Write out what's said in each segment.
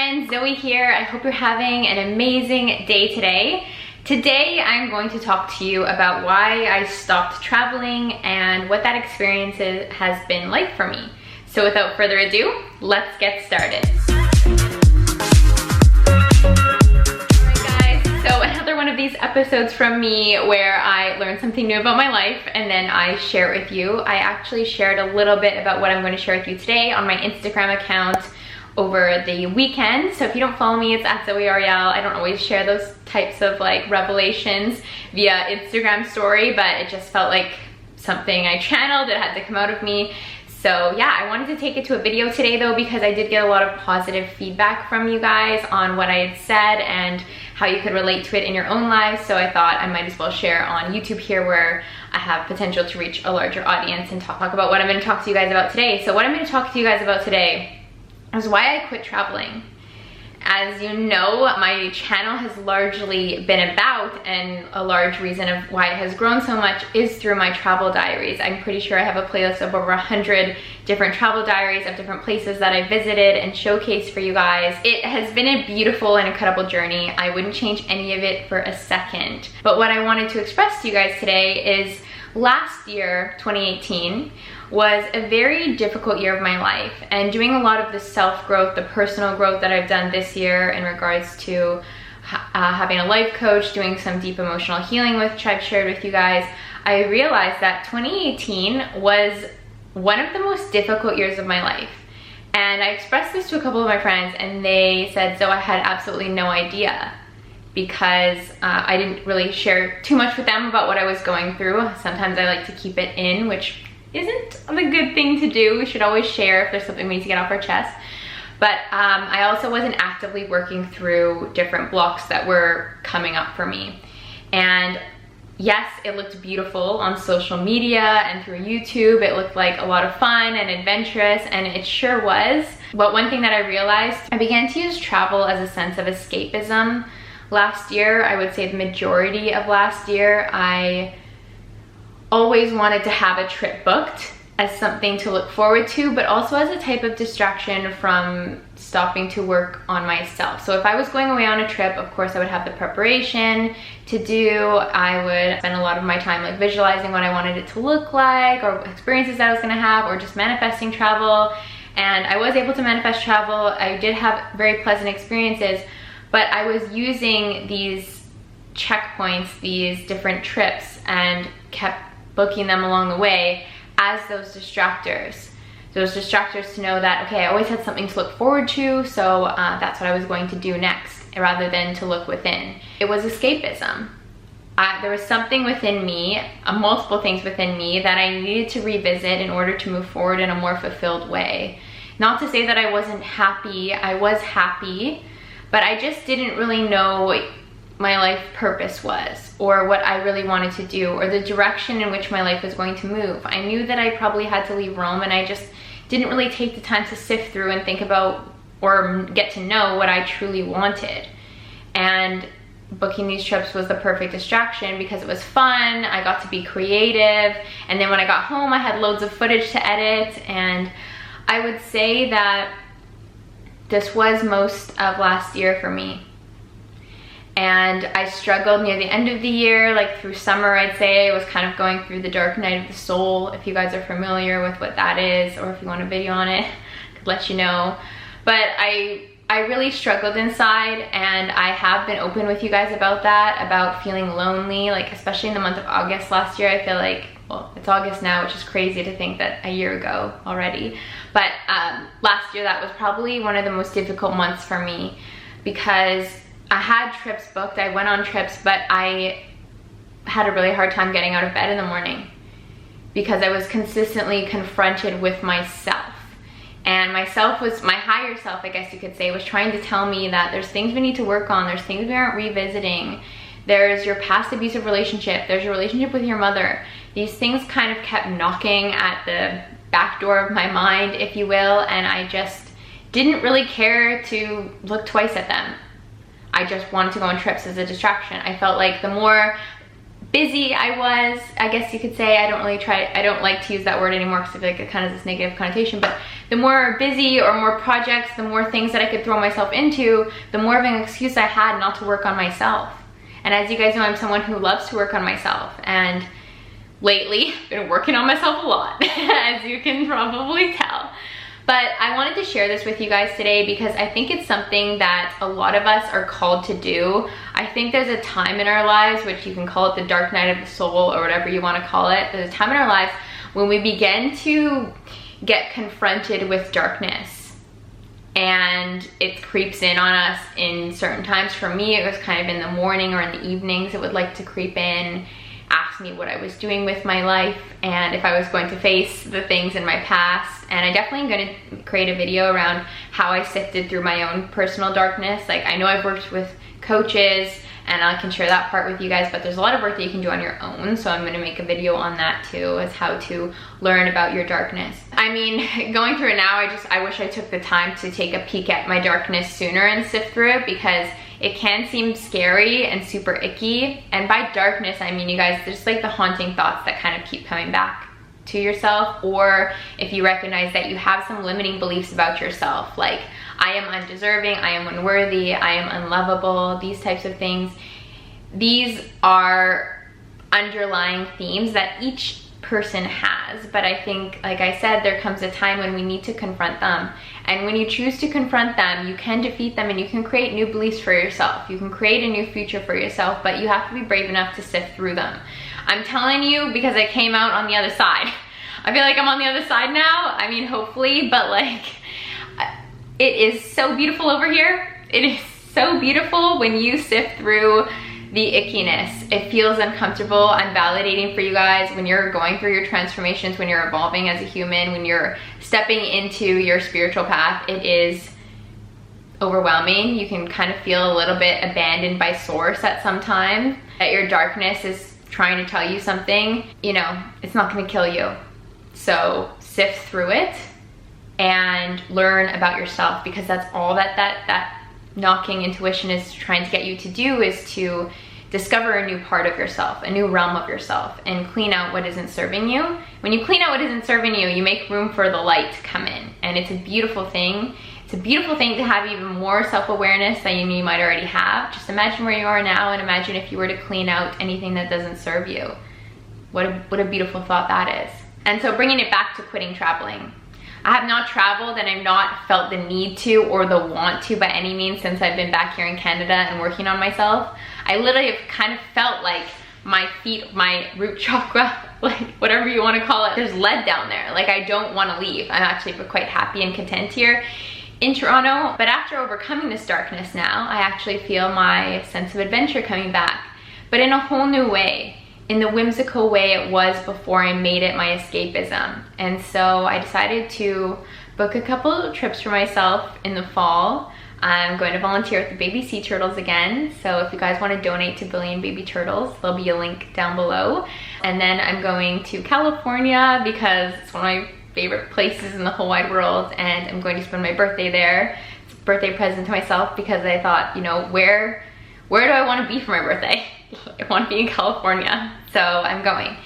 friends, Zoe here. I hope you're having an amazing day today. Today I'm going to talk to you about why I stopped traveling and what that experience has been like for me. So without further ado, let's get started. Alright guys, so another one of these episodes from me where I learn something new about my life and then I share it with you. I actually shared a little bit about what I'm going to share with you today on my Instagram account over the weekend. So if you don't follow me, it's at zoey.arielle. I don't always share those types of like revelations via Instagram story, but it just felt like something I channeled. It had to come out of me. So yeah, I wanted to take it to a video today though, because I did get a lot of positive feedback from you guys on what I had said and how you could relate to it in your own lives. So I thought I might as well share on YouTube here where I have potential to reach a larger audience and talk about what I'm going to talk to you guys about today. So what I'm going to talk to you guys about today is why I quit traveling. As you know, my channel has largely been about, and a large reason of why it has grown so much is through my travel diaries. I'm pretty sure I have a playlist of over 100 different travel diaries of different places that I visited and showcased for you guys. It has been a beautiful and incredible journey. I wouldn't change any of it for a second. But what I wanted to express to you guys today is last year, 2018, was a very difficult year of my life, and doing a lot of the self-growth, the personal growth that I've done this year in regards to having a life coach, doing some deep emotional healing which I've shared with you guys, I realized that 2018 was one of the most difficult years of my life. And I expressed this to a couple of my friends and they said, "So I had absolutely no idea," because I didn't really share too much with them about what I was going through. Sometimes I like to keep it in, which isn't the good thing to do. We should always share if there's something we need to get off our chest. But I also wasn't actively working through different blocks that were coming up for me. And yes, it looked beautiful on social media and through YouTube. It looked like a lot of fun and adventurous, and it sure was. But one thing that I realized, I began to use travel as a sense of escapism. Last year, I would say the majority of last year, I always wanted to have a trip booked as something to look forward to, but also as a type of distraction from stopping to work on myself. So if I was going away on a trip, of course I would have the preparation to do. I would spend a lot of my time like visualizing what I wanted it to look like, or experiences that I was gonna have, or just manifesting travel. And I was able to manifest travel. I did have very pleasant experiences, but I was using these checkpoints, these different trips, and kept booking them along the way as those distractors. Those distractors to know that, okay, I always had something to look forward to, so that's what I was going to do next, rather than to look within. It was escapism. There was something within me, multiple things within me, that I needed to revisit in order to move forward in a more fulfilled way. Not to say that I wasn't happy, I was happy, but I just didn't really know what my life purpose was, or what I really wanted to do, or the direction in which my life was going to move. I knew that I probably had to leave Rome, and I just didn't really take the time to sift through and think about or get to know what I truly wanted. And booking these trips was the perfect distraction because it was fun, I got to be creative, and then when I got home I had loads of footage to edit. And I would say that this was most of last year for me. And I struggled near the end of the year, like through summer I'd say. I was kind of going through the dark night of the soul, if you guys are familiar with what that is, or if you want a video on it, I could let you know. But I really struggled inside, and I have been open with you guys about that, about feeling lonely, like especially in the month of August last year. I feel like, well, it's August now, which is crazy to think that a year ago already. But last year that was probably one of the most difficult months for me, because I had trips booked, I went on trips, but I had a really hard time getting out of bed in the morning because I was consistently confronted with myself. And myself was, my higher self, I guess you could say, was trying to tell me that there's things we need to work on, there's things we aren't revisiting, there's your past abusive relationship, there's your relationship with your mother. These things kind of kept knocking at the back door of my mind, if you will, and I just didn't really care to look twice at them. I just wanted to go on trips as a distraction. I felt like the more busy I was, I guess you could say. I don't like to use that word anymore because I feel like it kind of has this negative connotation, but the more busy or more projects, the more things that I could throw myself into, the more of an excuse I had not to work on myself. And as you guys know, I'm someone who loves to work on myself, and lately been working on myself a lot, as you can probably tell. But I wanted to share this with you guys today because I think it's something that a lot of us are called to do. I think there's a time in our lives, which you can call it the dark night of the soul or whatever you want to call it. There's a time in our lives when we begin to get confronted with darkness, and it creeps in on us in certain times. For me, it was kind of in the morning or in the evenings. It would like to creep in, ask me what I was doing with my life and if I was going to face the things in my past. And I definitely am going to create a video around how I sifted through my own personal darkness. Like, I know I've worked with coaches and I can share that part with you guys, but there's a lot of work that you can do on your own. So I'm going to make a video on that too, as how to learn about your darkness. I mean, going through it now, I wish I took the time to take a peek at my darkness sooner and sift through it, because it can seem scary and super icky. And by darkness, I mean, you guys, there's like the haunting thoughts that kind of keep coming back to yourself, or if you recognize that you have some limiting beliefs about yourself, like I am undeserving, I am unworthy, I am unlovable, these types of things. These are underlying themes that each person has, but I think, like I said, there comes a time when we need to confront them. And when you choose to confront them, you can defeat them and you can create new beliefs for yourself. You can create a new future for yourself, but you have to be brave enough to sift through them. I'm telling you, because I came out on the other side. I feel like I'm on the other side now. I mean, hopefully, but like, it is so beautiful over here. It is so beautiful when you sift through the ickiness. It feels uncomfortable. I'm validating for you guys when you're going through your transformations, when you're evolving as a human, when you're stepping into your spiritual path. It is overwhelming. You can kind of feel a little bit abandoned by source at some time, that your darkness is trying to tell you something. You know, it's not going to kill you. So sift through it and learn about yourself, because that's all that knocking intuition is trying to get you to do, is to discover a new part of yourself, a new realm of yourself, and clean out what isn't serving you. When you clean out what isn't serving you, you make room for the light to come in, and it's a beautiful thing. It's a beautiful thing to have even more self-awareness than you might already have. Just imagine where you are now, and imagine if you were to clean out anything that doesn't serve you. What a beautiful thought that is. And so bringing it back to quitting traveling. I have not traveled and I've not felt the need to or the want to by any means since I've been back here in Canada and working on myself. I literally have kind of felt like my feet, my root chakra, like whatever you want to call it, there's lead down there. Like, I don't want to leave. I'm actually quite happy and content here in Toronto. But after overcoming this darkness now, I actually feel my sense of adventure coming back, but in a whole new way. In the whimsical way it was before I made it my escapism. And so I decided to book a couple of trips for myself in the fall. I'm going to volunteer with the baby sea turtles again. So if you guys want to donate to Billion Baby Turtles, there'll be a link down below. And then I'm going to California because it's one of my favorite places in the whole wide world, and I'm going to spend my birthday there. It's a birthday present to myself because I thought, you know, where do I want to be for my birthday? I want to be in California, so I'm going.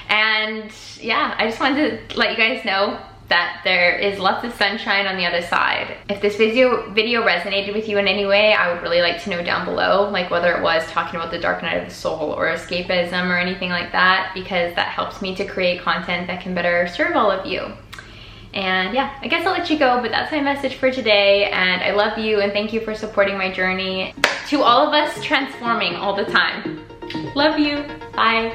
And yeah, I just wanted to let you guys know that there is lots of sunshine on the other side. If this video resonated with you in any way, I would really like to know down below, like whether it was talking about the dark night of the soul or escapism or anything like that, because that helps me to create content that can better serve all of you. And yeah, I guess I'll let you go, but that's my message for today. And I love you and thank you for supporting my journey. To all of us transforming all the time, love you, bye.